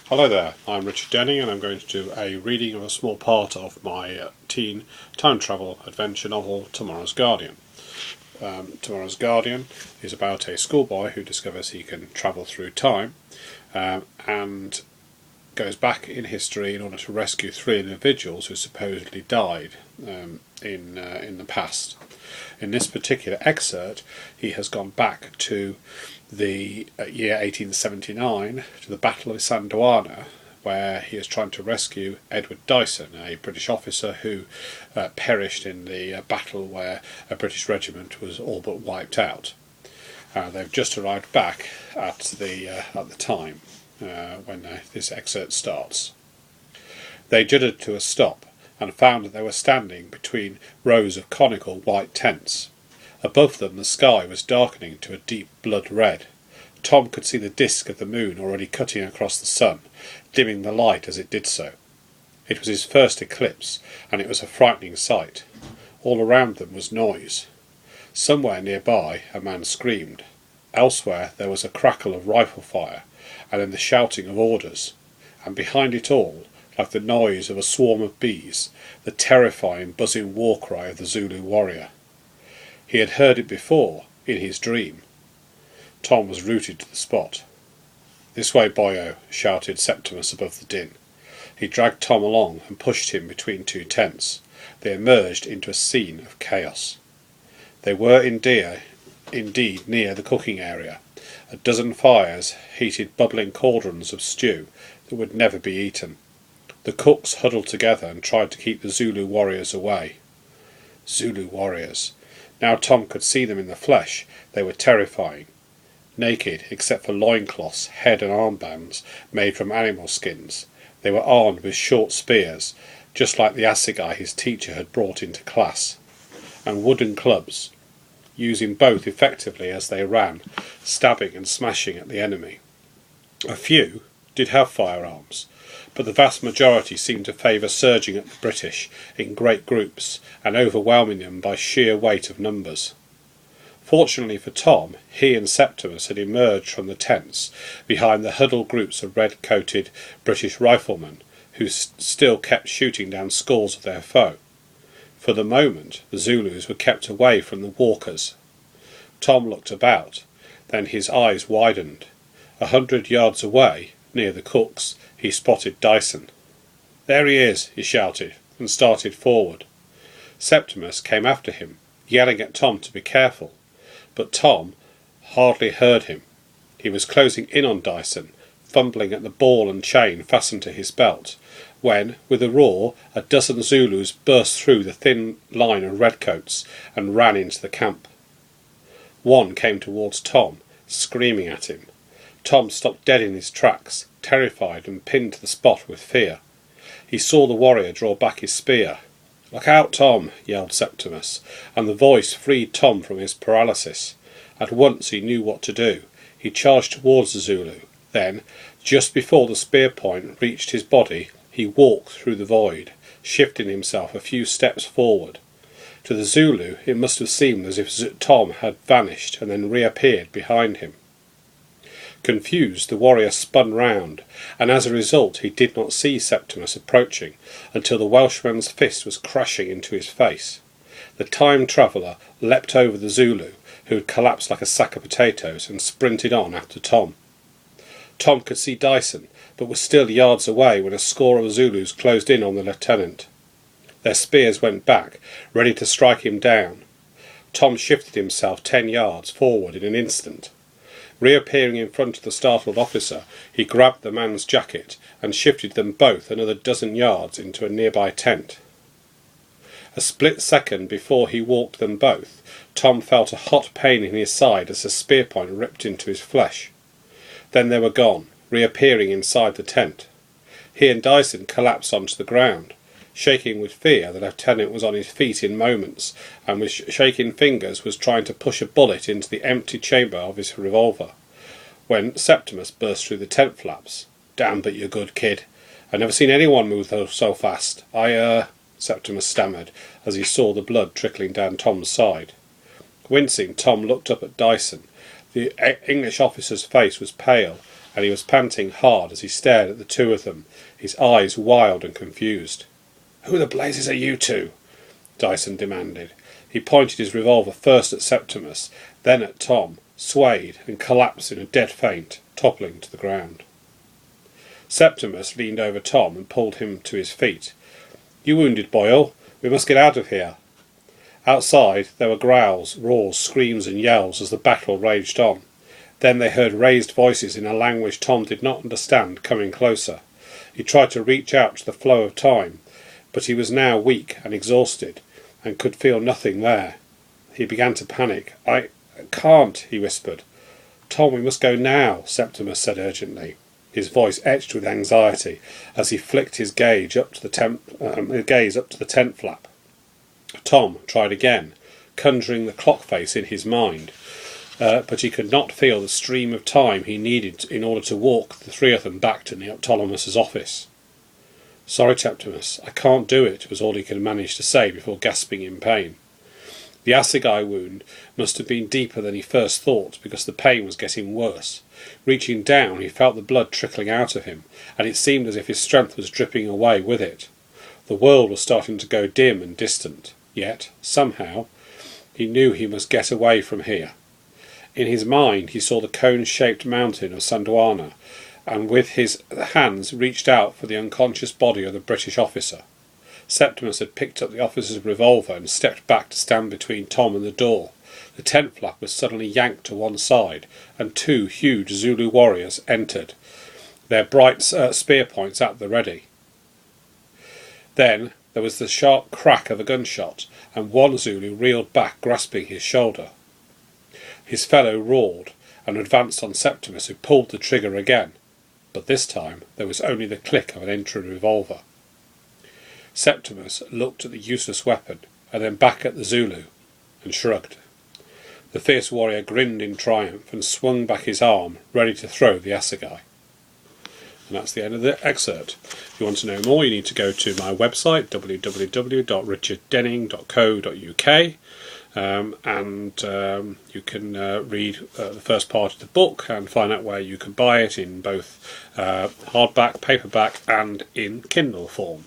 Hello there, I'm Richard Denning and I'm going to do a reading of a small part of my teen time travel adventure novel, Tomorrow's Guardian. Tomorrow's Guardian is about a schoolboy who discovers he can travel through time and goes back in history in order to rescue three individuals who supposedly died in the past. In this particular excerpt, he has gone back to the year 1879, to the Battle of Ilsandwana, where he is trying to rescue Edward Dyson, a British officer who perished in the battle where a British regiment was all but wiped out. They've just arrived back at the time when this excerpt starts. They juddered to a stop and found that they were standing between rows of conical white tents. Above them the sky was darkening to a deep blood red. Tom could see the disk of the moon already cutting across the sun, dimming the light as it did so. It was his first eclipse, and it was a frightening sight. All around them was noise. Somewhere nearby a man screamed. Elsewhere there was a crackle of rifle fire, and then the shouting of orders. And behind it all, like the noise of a swarm of bees, the terrifying buzzing war cry of the Zulu warrior. He had heard it before, in his dream. Tom was rooted to the spot. "This way, boyo," shouted Septimus above the din. He dragged Tom along and pushed him between two tents. They emerged into a scene of chaos. They were indeed near the cooking area. A dozen fires heated bubbling cauldrons of stew that would never be eaten. The cooks huddled together and tried to keep the Zulu warriors away. Zulu warriors. Now Tom could see them in the flesh. They were terrifying. Naked, except for loincloths, head and armbands made from animal skins. They were armed with short spears, just like the assegai his teacher had brought into class, and wooden clubs, using both effectively as they ran, stabbing and smashing at the enemy. A few did have firearms, but the vast majority seemed to favour surging at the British in great groups and overwhelming them by sheer weight of numbers. Fortunately for Tom, he and Septimus had emerged from the tents behind the huddled groups of red-coated British riflemen who still kept shooting down scores of their foe. For the moment, the Zulus were kept away from the walkers. Tom looked about, then his eyes widened. 100 yards away, near the cooks, he spotted Dyson. "There he is," he shouted, and started forward. Septimus came after him, yelling at Tom to be careful, but Tom hardly heard him. He was closing in on Dyson, fumbling at the ball and chain fastened to his belt, when, with a roar, a dozen Zulus burst through the thin line of redcoats and ran into the camp. One came towards Tom, screaming at him. Tom stopped dead in his tracks, terrified and pinned to the spot with fear. He saw the warrior draw back his spear. "Look out, Tom!" yelled Septimus, and the voice freed Tom from his paralysis. At once he knew what to do. He charged towards the Zulu. Then, just before the spear point reached his body, he walked through the void, shifting himself a few steps forward. To the Zulu it must have seemed as if Tom had vanished and then reappeared behind him. Confused, the warrior spun round, and as a result he did not see Septimus approaching until the Welshman's fist was crashing into his face. The time traveller leapt over the Zulu, who had collapsed like a sack of potatoes, and sprinted on after Tom. Tom could see Dyson, but was still yards away when a score of Zulus closed in on the lieutenant. Their spears went back, ready to strike him down. Tom shifted himself 10 yards forward in an instant. Reappearing in front of the startled officer, he grabbed the man's jacket and shifted them both another dozen yards into a nearby tent. A split second before he walked them both, Tom felt a hot pain in his side as the spear point ripped into his flesh. Then they were gone, reappearing inside the tent. He and Dyson collapsed onto the ground. Shaking with fear, the lieutenant was on his feet in moments, and with shaking fingers was trying to push a bullet into the empty chamber of his revolver, when Septimus burst through the tent flaps. "Damn, but you're good, kid. I've never seen anyone move so fast. Septimus stammered, as he saw the blood trickling down Tom's side. Wincing, Tom looked up at Dyson. The English officer's face was pale, and he was panting hard as he stared at the two of them, his eyes wild and confused. "Who the blazes are you two?" Dyson demanded. He pointed his revolver first at Septimus, then at Tom, swayed and collapsed in a dead faint, toppling to the ground. Septimus leaned over Tom and pulled him to his feet. "You wounded, Boyle? We must get out of here." Outside there were growls, roars, screams and yells as the battle raged on. Then they heard raised voices in a language Tom did not understand coming closer. He tried to reach out to the flow of time, but he was now weak and exhausted, and could feel nothing there. He began to panic. I can't," he whispered. "Tom, we must go now," Septimus said urgently. His voice etched with anxiety as he flicked his gaze up to the tent flap. Tom tried again, conjuring the clock face in his mind, but he could not feel the stream of time he needed in order to walk the three of them back to Neoptolemus's office. "Sorry, Septimus, I can't do it," was all he could manage to say before gasping in pain. The assegai wound must have been deeper than he first thought, because the pain was getting worse. Reaching down, he felt the blood trickling out of him, and it seemed as if his strength was dripping away with it. The world was starting to go dim and distant, yet, somehow, he knew he must get away from here. In his mind he saw the cone-shaped mountain of Ilsandwana, and with his hands reached out for the unconscious body of the British officer. Septimus had picked up the officer's revolver and stepped back to stand between Tom and the door. The tent flap was suddenly yanked to one side, and two huge Zulu warriors entered, their bright spear points at the ready. Then there was the sharp crack of a gunshot, and one Zulu reeled back, grasping his shoulder. His fellow roared and advanced on Septimus, who pulled the trigger again, but this time there was only the click of an entry revolver. Septimus looked at the useless weapon, and then back at the Zulu, and shrugged. The fierce warrior grinned in triumph and swung back his arm, ready to throw the assegai. And that's the end of the excerpt. If you want to know more, you need to go to my website, www.richarddenning.co.uk, and you can read the first part of the book and find out where you can buy it in both hardback, paperback and in Kindle form.